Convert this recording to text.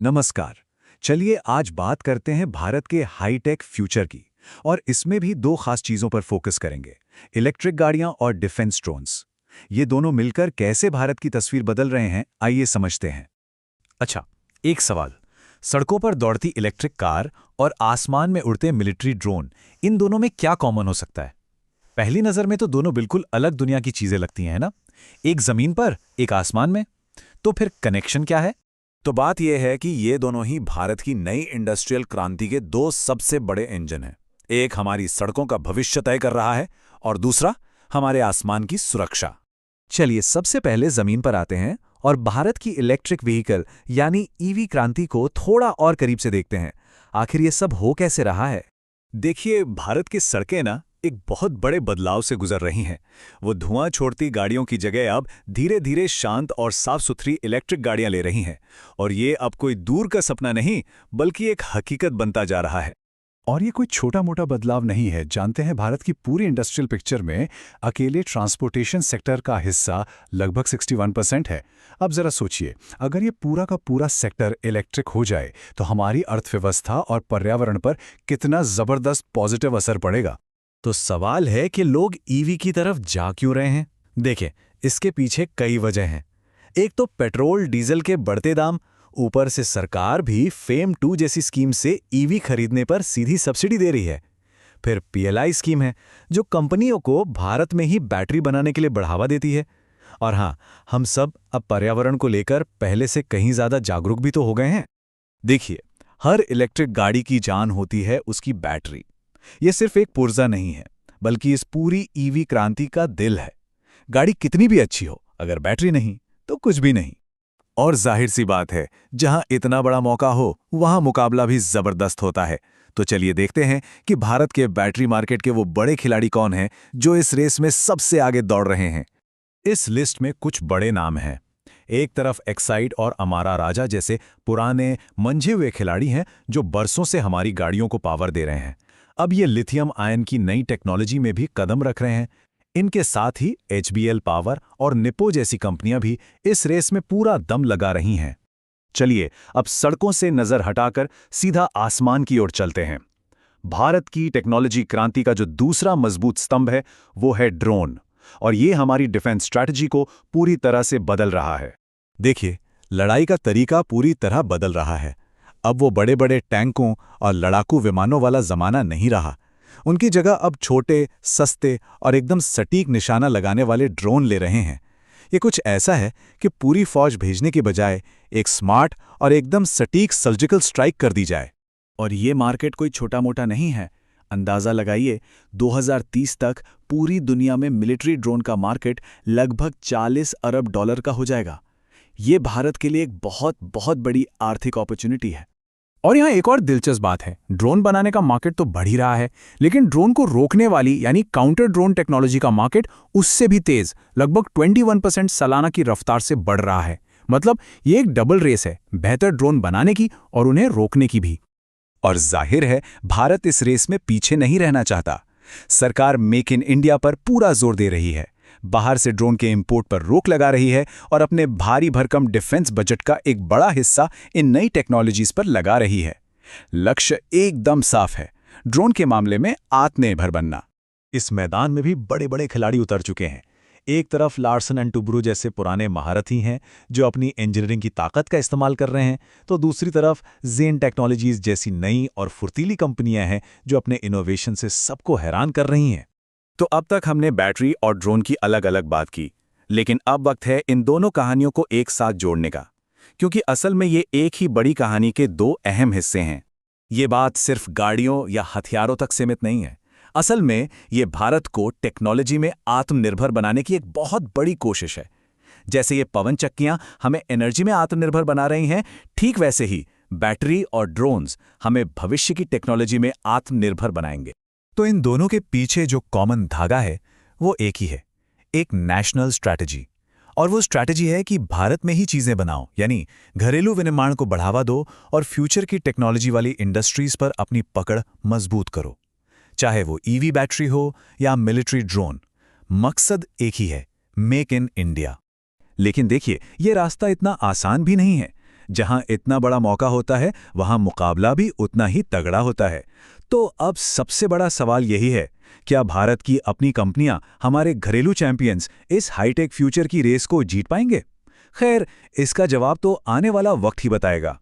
नमस्कार। चलिए आज बात करते हैं भारत के हाईटेक फ्यूचर की। और इसमें भी दो खास चीजों पर फोकस करेंगे। इलेक्ट्रिक गाड़ियां और डिफेंस ड्रोन्स। ये दोनों मिलकर कैसे भारत की तस्वीर बदल रहे हैं, आइए समझते हैं। अच्छा, एक सवाल। सड़कों पर दौड़ती इलेक्ट्रिक कार और आसमान में उड़ते मिलिट्री ड्रोन, इन दोनों में क्या कॉमन हो सकता है? पहली नज़र में तो दोनों बिल्कुल अलग दुनिया की चीजें लगती हैं, है ना? एक जमीन पर, एक आसमान में। तो फिर कनेक्शन क्या है? तो बात यह है कि ये दोनों ही भारत की नई इंडस्ट्रियल क्रांति के दो सबसे बड़े इंजन हैं। एक हमारी सड़कों का भविष्य तय कर रहा है और दूसरा हमारे आसमान की सुरक्षा। चलिए सबसे पहले जमीन पर आते हैं और भारत की इलेक्ट्रिक व्हीकल यानी ईवी क्रांति को थोड़ा और करीब से देखते हैं। आखिर ये सब हो कैसे रहा है? देखिए, भारत की सड़कें ना एक बहुत बड़े बदलाव से गुजर रही हैं। वो धुआं छोड़ती गाड़ियों की जगह अब धीरे धीरे शांत और साफ सुथरी इलेक्ट्रिक गाड़ियां ले रही हैं। और ये अब कोई दूर का सपना नहीं, बल्कि एक हकीकत बनता जा रहा है। और ये कोई छोटा मोटा बदलाव नहीं है। जानते हैं, भारत की पूरी इंडस्ट्रियल पिक्चर में अकेले ट्रांसपोर्टेशन सेक्टर का हिस्सा लगभग 61% है। अब जरा सोचिए, अगर ये पूरा का पूरा सेक्टर इलेक्ट्रिक हो जाए तो हमारी अर्थव्यवस्था और पर्यावरण पर कितना जबरदस्त पॉजिटिव असर पड़ेगा। तो सवाल है कि लोग ईवी की तरफ जा क्यों रहे हैं? देखें, इसके पीछे कई वजह हैं। एक तो पेट्रोल डीजल के बढ़ते दाम, ऊपर से सरकार भी फेम 2 जैसी स्कीम से ईवी खरीदने पर सीधी सब्सिडी दे रही है। फिर पीएलआई स्कीम है, जो कंपनियों को भारत में ही बैटरी बनाने के लिए बढ़ावा देती है। और हाँ, हम सब अब पर्यावरण को लेकर पहले से कहीं ज्यादा जागरूक भी तो हो गए हैं। देखिए, हर इलेक्ट्रिक गाड़ी की जान होती है उसकी बैटरी। ये सिर्फ एक पुर्जा नहीं है, बल्कि इस पूरी ईवी क्रांति का दिल है। गाड़ी कितनी भी अच्छी हो, अगर बैटरी नहीं तो कुछ भी नहीं। और जाहिर सी बात है, जहां इतना बड़ा मौका हो वहां मुकाबला भी जबरदस्त होता है। तो चलिए देखते हैं कि भारत के बैटरी मार्केट के वो बड़े खिलाड़ी कौन हैं जो इस रेस में सबसे आगे दौड़ रहे हैं। इस लिस्ट में कुछ बड़े नाम हैं। एक तरफ एक्साइड और अमारा राजा जैसे पुराने मंझे हुए खिलाड़ी हैं जो बरसों से हमारी गाड़ियों को पावर दे रहे हैं। अब ये लिथियम आयन की नई टेक्नोलॉजी में भी कदम रख रहे हैं। इनके साथ ही एचबीएल पावर और निप्पो जैसी कंपनियां भी इस रेस में पूरा दम लगा रही हैं। चलिए अब सड़कों से नजर हटाकर सीधा आसमान की ओर चलते हैं। भारत की टेक्नोलॉजी क्रांति का जो दूसरा मजबूत स्तंभ है वो है ड्रोन। और ये हमारी डिफेंस स्ट्रैटेजी को पूरी तरह से बदल रहा है। देखिए, लड़ाई का तरीका पूरी तरह बदल रहा है। अब वो बड़े बड़े टैंकों और लड़ाकू विमानों वाला जमाना नहीं रहा। उनकी जगह अब छोटे, सस्ते और एकदम सटीक निशाना लगाने वाले ड्रोन ले रहे हैं। ये कुछ ऐसा है कि पूरी फौज भेजने के बजाय एक स्मार्ट और एकदम सटीक सर्जिकल स्ट्राइक कर दी जाए। और ये मार्केट कोई छोटा मोटा नहीं है। अंदाज़ा लगाइए, 2030 तक पूरी दुनिया में मिलिट्री ड्रोन का मार्केट लगभग $40 अरब का हो जाएगा। ये भारत के लिए एक बहुत बहुत बड़ी आर्थिक अपॉर्चुनिटी है। और यहाँ एक और दिलचस्प बात है, ड्रोन बनाने का मार्केट तो बढ़ ही रहा है, लेकिन ड्रोन को रोकने वाली यानी काउंटर ड्रोन टेक्नोलॉजी का मार्केट उससे भी तेज, लगभग 21% सालाना की रफ्तार से बढ़ रहा है। मतलब ये एक डबल रेस है, बेहतर ड्रोन बनाने की और उन्हें रोकने की भी। और जाहिर है, भारत इस रेस में पीछे नहीं रहना चाहता। सरकार मेक इन इंडिया पर पूरा जोर दे रही है, बाहर से ड्रोन के इंपोर्ट पर रोक लगा रही है और अपने भारी भरकम डिफेंस बजट का एक बड़ा हिस्सा इन नई टेक्नोलॉजीज पर लगा रही है। लक्ष्य एकदम साफ है, ड्रोन के मामले में आत्मनिर्भर बनना। इस मैदान में भी बड़े बड़े खिलाड़ी उतर चुके हैं। एक तरफ लार्सन एंड टुब्रो जैसे पुराने महारथी हैं जो अपनी इंजीनियरिंग की ताकत का इस्तेमाल कर रहे हैं, तो दूसरी तरफ जेन टेक्नोलॉजीज जैसी नई और फुर्तीली कंपनियां हैं जो अपने इनोवेशन से सबको हैरान कर रही हैं। तो अब तक हमने बैटरी और ड्रोन की अलग अलग बात की, लेकिन अब वक्त है इन दोनों कहानियों को एक साथ जोड़ने का, क्योंकि असल में ये एक ही बड़ी कहानी के दो अहम हिस्से हैं। ये बात सिर्फ गाड़ियों या हथियारों तक सीमित नहीं है। असल में ये भारत को टेक्नोलॉजी में आत्मनिर्भर बनाने की एक बहुत बड़ी कोशिश है। जैसे ये पवन चक्कियां हमें एनर्जी में आत्मनिर्भर बना रही हैं, ठीक वैसे ही बैटरी और ड्रोन्स हमें भविष्य की टेक्नोलॉजी में आत्मनिर्भर बनाएंगे। तो इन दोनों के पीछे जो कॉमन धागा है वो एक ही है, एक नेशनल स्ट्रैटेजी। और वो स्ट्रैटेजी है कि भारत में ही चीजें बनाओ, यानी घरेलू विनिर्माण को बढ़ावा दो और फ्यूचर की टेक्नोलॉजी वाली इंडस्ट्रीज पर अपनी पकड़ मजबूत करो। चाहे वो ईवी बैटरी हो या मिलिट्री ड्रोन, मकसद एक ही है, मेक इन इंडिया। लेकिन देखिए, ये रास्ता इतना आसान भी नहीं है। जहां इतना बड़ा मौका होता है वहां मुकाबला भी उतना ही तगड़ा होता है। तो अब सबसे बड़ा सवाल यही है, क्या भारत की अपनी कंपनियां, हमारे घरेलू चैंपियंस, इस हाईटेक फ्यूचर की रेस को जीत पाएंगे? खैर, इसका जवाब तो आने वाला वक्त ही बताएगा।